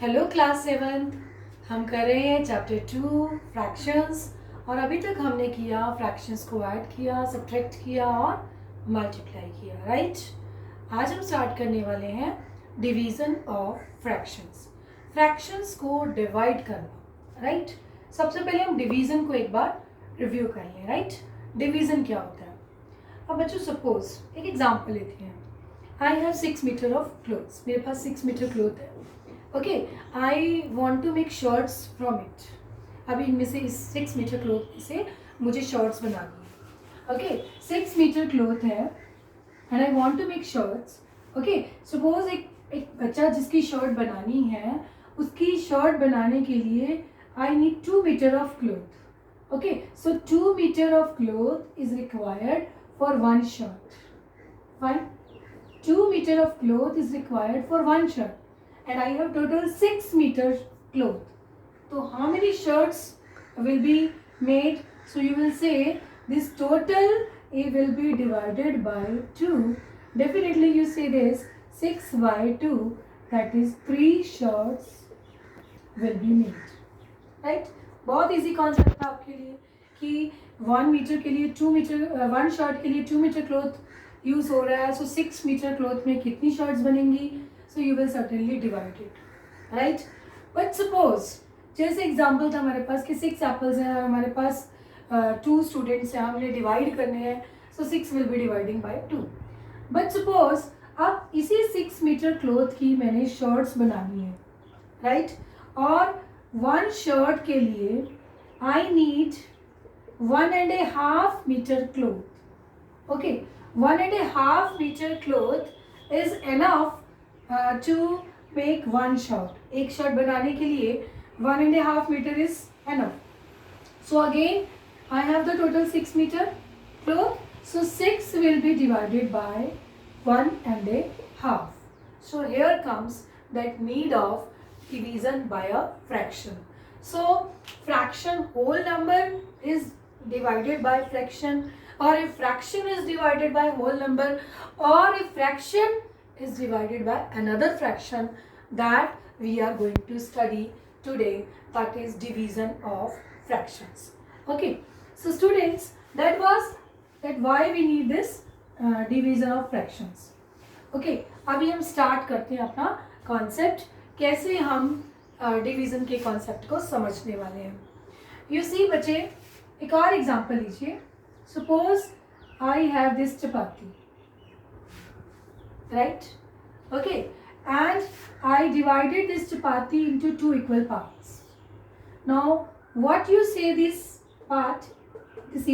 Hello class 7th। हम कर रहे हैं चैप्टर 2 फ्रैक्शंस। और अभी तक हमने किया फ्रैक्शंस को ऐड किया, सब्ट्रैक्ट किया और मल्टीप्लाई किया, राइट। आज हम स्टार्ट करने वाले हैं डिवीज़न ऑफ फ्रैक्शंस। फ्रैक्शंस को डिवाइड करना, राइट। सबसे पहले हम डिवीज़न को एक बार रिव्यू कर लें, राइट। डिवीज़न क्या होता है? अब बच्चों सपोज एक एग्जांपल लेते हैं। I have 6 metre of cloths. मेरे पास 6 मीटर क्लोथ है। Okay, I want to make shirts from it. अभी इनमें से इस 6 मीटर क्लोथ से मुझे शर्ट्स बनानी है। ओके, 6 मीटर क्लोथ है and I want to make shirts. Okay, suppose एक बच्चा जिसकी शर्ट बनानी है, उसकी शर्ट बनाने के लिए I need 2 metre of cloth. Okay, so 2 metre of cloth is required for one shirt. Fine, 2 meter of cloth is required for one shirt and I have total 6 meter cloth. So how many shirts will be made? So you will say this total it will be divided by 2. Definitely you say this 6 by 2, that is 3 shirts will be made. Right? बहुत easy concept था आपके लिए कि 1 meter के लिए 2 meter 1 shirt के लिए 2 meter cloth use हो रहा है। सो 6 मीटर क्लोथ में कितनी शर्ट्स बनेंगी? सो you will certainly divide it, right. But suppose जैसे एग्जांपल था हमारे पास कि 6 एप्पल्स हैं और हमारे पास 2 स्टूडेंट्स हैं, हमने डिवाइड करने हैं। सो 6 will be dividing by 2। But suppose अब इसी 6 मीटर क्लोथ की मैंने शर्ट्स बनानी है, राइट। और 1 शर्ट के लिए I need 1.5 metre cloth. Okay, 1.5 meter cloth is enough to make one shirt. एक शर्ट बनाने के लिए 1.5 meter is enough. So again I have the total 6 meter cloth. So 6 will be divided by 1.5. So here comes that need of division by a fraction. So fraction whole number is divided by fraction, or if fraction is divided by whole number, or if fraction is divided by another fraction, that we are going to study today, that is division of fractions. Okay, so students, that why we need this division of fractions. Okay, अभी हम start करते हैं अपना concept, कैसे हम division के concept को समझने वाले हैं। यू सी बच्चे, एक और एग्जांपल लीजिए। Suppose I have this chapati, right? Okay, and I divided this chapati into 2 equal parts. Now, what you say this part,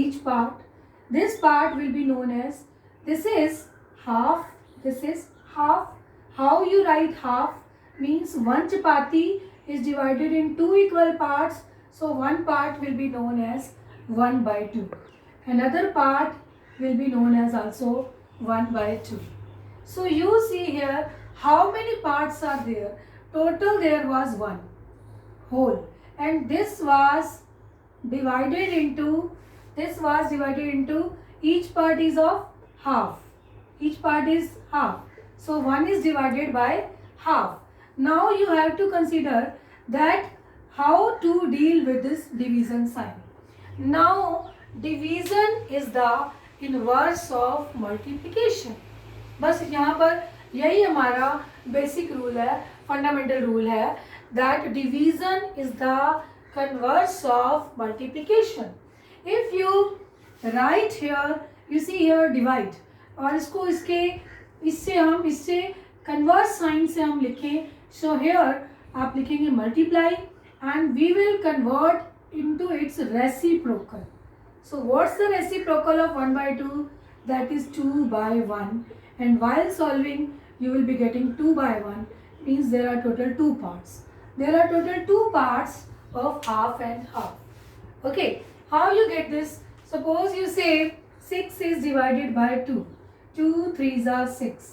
each part, this part will be known as, this is half, this is half. How you write half? Means 1 chapati is divided in 2 equal parts, so one part will be known as 1 by 2. Another part will be known as also 1 by 2. So you see here how many parts are there. Total there was 1 whole, and this was divided into each part is of half. Each part is half. So 1 is divided by half. Now you have to consider that how to deal with this division sign. Now division is the inverse of multiplication. बस यहाँ पर यही हमारा basic rule है, fundamental rule है, that division is the converse of multiplication. If you right here, you see here divide, और इसको इससे कन्वर्स साइन से हम लिखें। सो हियर आप लिखेंगे multiply and we will convert into its reciprocal. So what's the reciprocal of 1 by 2? That is 2 by 1. And while solving, you will be getting 2 by 1. Means there are total 2 parts. There are total 2 parts of half and half. Okay, how you get this? Suppose you say 6 is divided by 2. 2 3s are 6.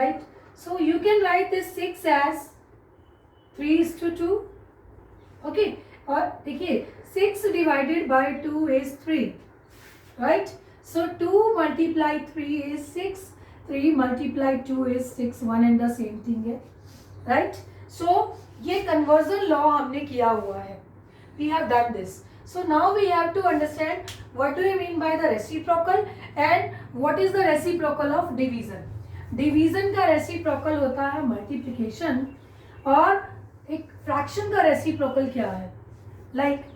Right? So you can write this 6 as 3:2. Okay. और देखिए 6 divided by 2 is 3, right? So 2 multiply 3 is 6, 3 multiply 2 is 6, one and the same thing है, right? So ये conversion law हमने किया हुआ है, we have done this. So now we have to understand what do you mean by the reciprocal and what is the reciprocal of division. Division का reciprocal होता है multiplication और एक fraction का reciprocal क्या है? Like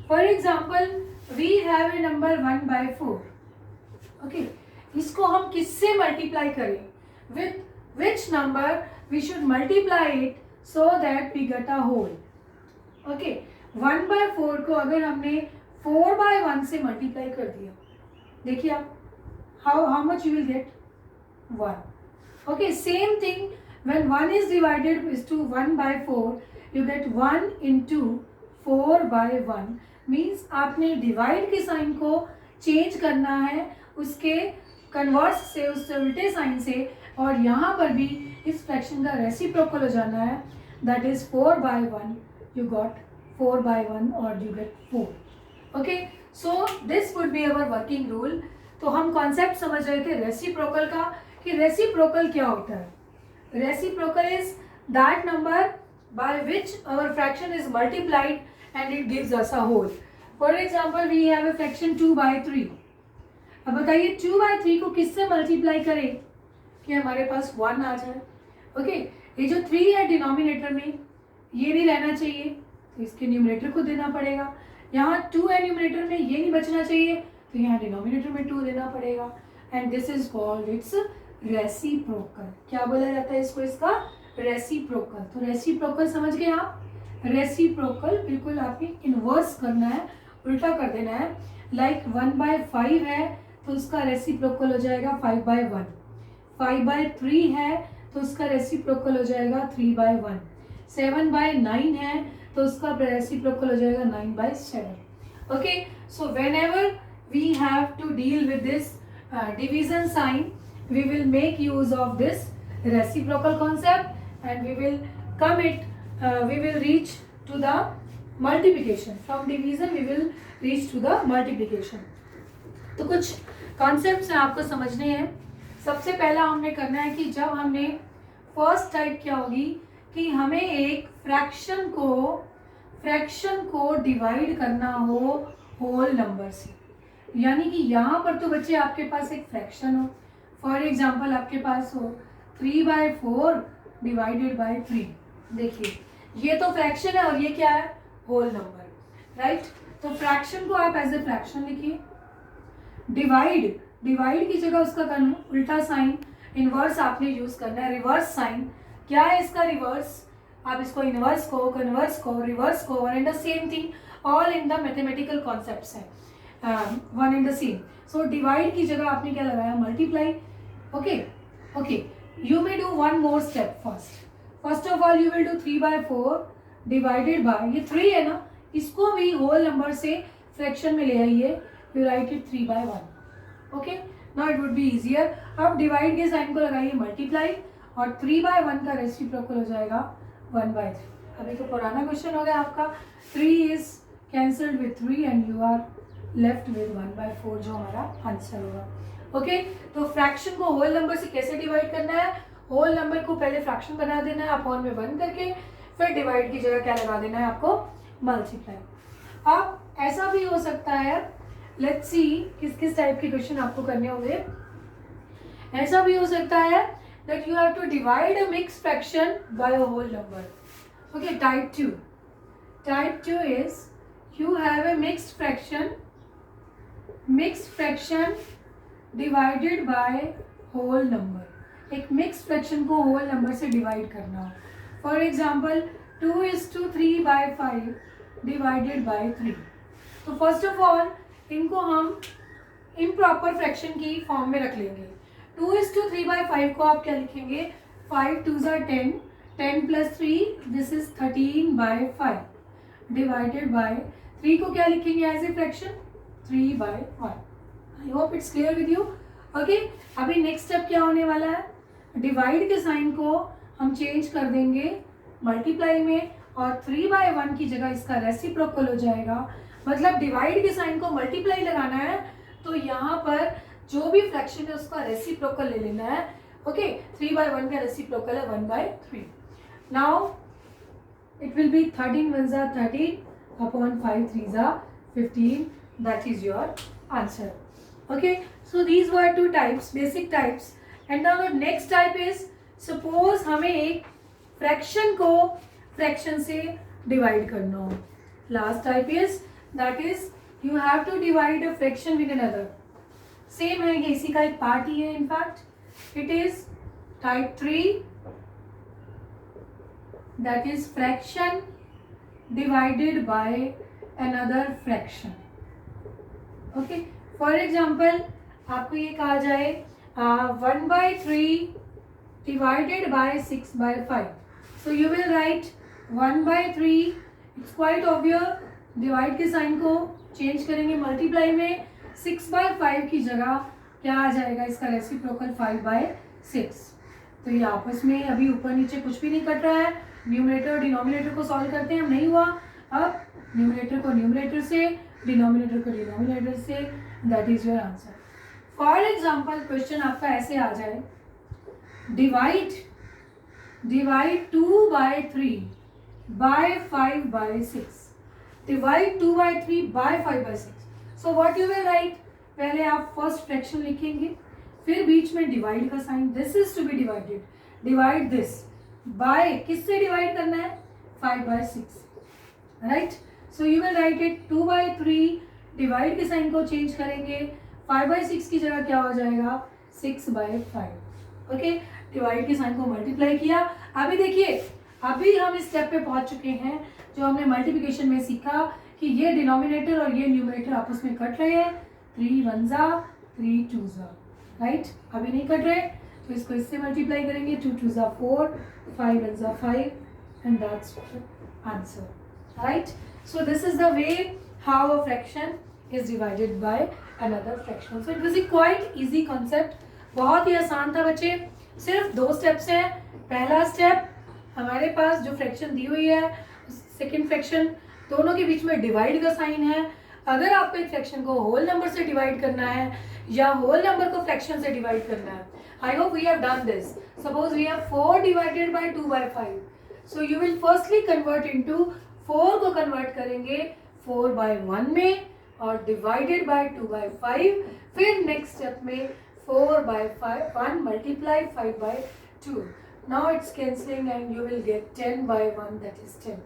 for example we have a number 1/4. Okay, इसको हम किससे multiply करें? With which number we should multiply it so that we get a whole. Okay, 1/4 को अगर हमने 4/1 से मल्टीप्लाई कर दिया, देखिए आप how much you will get 1. Okay, same thing when 1 is divided is to 1/4 you get 1 into 4/1 means आपने divide के साइन को चेंज करना है उसके कन्वर्स से, उससे उल्टे साइन से, और यहाँ पर भी इस फ्रैक्शन का रेसिप्रोकल हो जाना है, that is 4/1 you got 4/1 or you get 4. Okay, so this would be our working rule. तो हम कॉन्सेप्ट समझ रहे थे रेसिप्रोकल का कि रेसिप्रोकल क्या होता है. Reciprocal is that number by which our fraction is multiplied and it gives us a whole. For example, we have a fraction 2/3. अब बताइए 2/3 को किससे मल्टीप्लाई करें कि हमारे पास 1 आ जाए. ओके, ये जो 3 है डिनोमिनेटर में ये नहीं रहना चाहिए, तो इसके न्यूमरेटर को देना पड़ेगा. यहाँ 2 है न्यूमरेटर में, ये नहीं बचना चाहिए, तो यहाँ डिनोमिनेटर में 2 देना पड़ेगा. And this is called its reciprocal. क्या बोला जाता है इसको? इसका रेसिप्रोकल. तो रेसिप्रोकल समझ गए आप? रेसिप्रोकल बिल्कुल आपने इन्वर्स करना है, उल्टा कर देना है. लाइक 1/5 है तो उसका रेसिप्रोकल हो जाएगा 5/1. 5/3 है तो उसका रेसिप्रोकल हो जाएगा 3/1. 7/9 है तो उसका रेसिप्रोकल हो जाएगा 9/7. Okay, so whenever we have to deal with this division sign, we will make use of this reciprocal concept and we will reach to the multiplication. From division we will reach to the multiplication. तो कुछ concepts हैं आपको समझने हैं. सबसे पहला हमने करना है कि जब हमने फर्स्ट टाइप क्या होगी कि हमें एक फ्रैक्शन को डिवाइड करना हो होल नंबर से. यानी कि यहाँ पर तो बच्चे आपके पास एक फ्रैक्शन हो, फॉर एग्जांपल आपके पास हो 3/4 डिवाइडेड बाय 3. देखिए ये तो फ्रैक्शन है और ये क्या है? Whole number, right. तो फ्रैक्शन को आप एज ए फ्रैक्शन लिखिए. डिवाइड की जगह उसका उल्टा साइन इनवर्स आपने यूज करना है. रिवर्स साइन क्या है इसका? रिवर्स. आप इसको इनवर्स को, कन्वर्स को, रिवर्स को, one and the same thing, all in the mathematical concepts हैं, one and the same. So divide की जगह आपने क्या लगाया? Multiply. Okay, you may do one more step first. First of all you will do 3/4 divided by, ये 3 है ना, इसको भी होल नंबर से फ्रैक्शन में ले आइए. You right it 3/1. Okay, now it would be easier. अब डिवाइड के साइन को लगाइए मल्टीप्लाई और 3/1 का रेसिप्रोकल हो जाएगा 1/3. अभी तो पुराना क्वेश्चन हो गया आपका. 3 is cancelled with 3 and you are left with 1/4 जो हमारा आंसर होगा. ओके, तो फ्रैक्शन को होल नंबर से कैसे डिवाइड करना है? होल नंबर को पहले फ्रैक्शन बना देना है अपॉन में 1 करके, फिर डिवाइड की जगह क्या लगा देना है आपको? मल्टीप्लाई. अब ऐसा भी हो सकता है, लेट्स सी किस किस टाइप के क्वेश्चन आपको करने होंगे. ऐसा भी हो सकता है that you have to divide a mixed fraction by a whole number. Okay, type 2. Type 2 is you have a mixed fraction divided by whole number. एक mixed fraction को whole number से divide करना हो. For example, 2:3/5 divided by 3. तो first of all इनको हम improper fraction की form में रख लेंगे. 2:3/5 को आप क्या लिखेंगे? 5 2s are 10, 10 plus 3 this is 13/5 divided by 3 को क्या लिखेंगे as a fraction? 3/1. I hope it's clear with you. Okay, अभी नेक्स्ट स्टेप क्या होने वाला है? डिवाइड के साइन को हम चेंज कर देंगे मल्टीप्लाई में और 3/1 की जगह इसका रेसिप्रोकल हो जाएगा. मतलब डिवाइड के साइन को मल्टीप्लाई लगाना है तो यहाँ पर जो भी फ्रैक्शन है उसका रेसिप्रोकल ले लेना है. ओके, 3/1 का रेसिप्रोकल है 1/3. Now it will be 13 ones are 13 upon 5 threes are 15. That is your answer. Okay, so these were two types, basic types. And now the next type is, suppose हमें एक fraction को fraction से divide करना हो. Last type is, that is you have to divide a fraction with another. Same है, ये इसी का एक part ही है. In fact, it is type 3, that is fraction divided by another fraction. Okay, for example, आपको ये कहा जाए 1/3 divided by 6/5. So you will write 1/3. It's quite obvious. Divide के साइन को चेंज करेंगे, मल्टीप्लाई में 6/5 की जगह क्या आ जाएगा, इसका रेसिप्रोकल 5/6. तो ये आपस में अभी ऊपर नीचे कुछ भी नहीं कट रहा है. न्यूमरेटर और डिनोमिनेटर को सॉल्व करते हैं, नहीं हुआ. अब न्यूमरेटर को न्यूमरेटर से, डिनोमिनेटर को डिनोमिनेटर से. That is your answer. For example question आपका ऐसे आ जाए, divide 2/3 by 5/6. Divide 2/3 by 5/6. So what you will right, पहले आप फर्स्ट फ्रैक्शन लिखेंगे, फिर बीच में डिवाइड का sign. This is to be divided. Divide this by, किससे डिवाइड करना है, 5/6. Right. So you will write it 2/3. Divide के साइन को चेंज करेंगे, 5/6 की जगह क्या हो जाएगा, 6/5. ओके, डिवाइड के साइन को मल्टीप्लाई किया. अभी देखिए, अभी हम इस स्टेप पे पहुंच चुके हैं जो हमने मल्टीप्लिकेशन में सीखा कि ये डिनोमिनेटर और ये न्यूमरेटर आपस में कट रहे हैं. 3 1s 3 2s. राइट, अभी नहीं कट रहे, तो इसको इससे मल्टीप्लाई करेंगे. 2 2s 4, 5 1s 5, and that's answer. Right. So this is the way how a fraction is divided by another fraction. So it was a quite easy concept. बहुत ही आसान था बच्चे. सिर्फ 2 स्टेप्स हैं. पहला स्टेप, हमारे पास जो फ्रैक्शन दी हुई है, सेकेंड फ्रैक्शन, दोनों के बीच में डिवाइड का साइन है. अगर आपको एक फ्रैक्शन को होल नंबर से डिवाइड करना है या होल नंबर को फ्रैक्शन से डिवाइड करना है, I hope we have done this. Suppose we have 4 divided by 2/5. So you will firstly convert into 4 को कन्वर्ट करेंगे 4/1 में और डिवाइडेड बाय 2/5. फिर नेक्स्ट स्टेप में 4/1 multiply 5/2. Now it's cancelling and you will get 10/1, that is 10.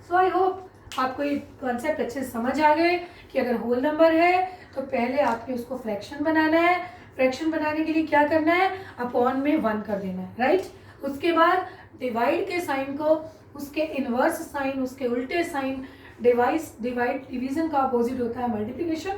So I hope आपको ये concept अच्छे से समझ आ गए कि अगर होल नंबर है तो पहले आपने उसको फ्रैक्शन बनाना है. फ्रैक्शन बनाने के लिए क्या करना है, अपॉन में 1 कर देना है. राइट. उसके बाद डिवाइड के साइन को, उसके इनवर्स साइन, उसके उल्टे साइन. डिवीजन का अपोजिट होता है मल्टीप्लिकेशन.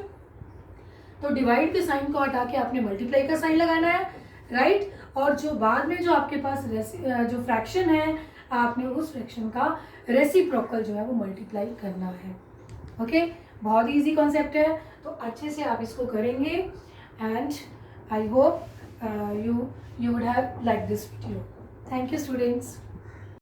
तो डिवाइड के साइन को हटा के आपने मल्टीप्लाई का साइन लगाना है. राइट. और जो बाद में जो आपके पास जो फ्रैक्शन है, आपने उस फ्रैक्शन का रेसिप्रोकल जो है वो मल्टीप्लाई करना है. ओके, बहुत इजी कॉन्सेप्ट है, तो अच्छे से आप इसको करेंगे. And I hope you would have liked this video. Thank you, students.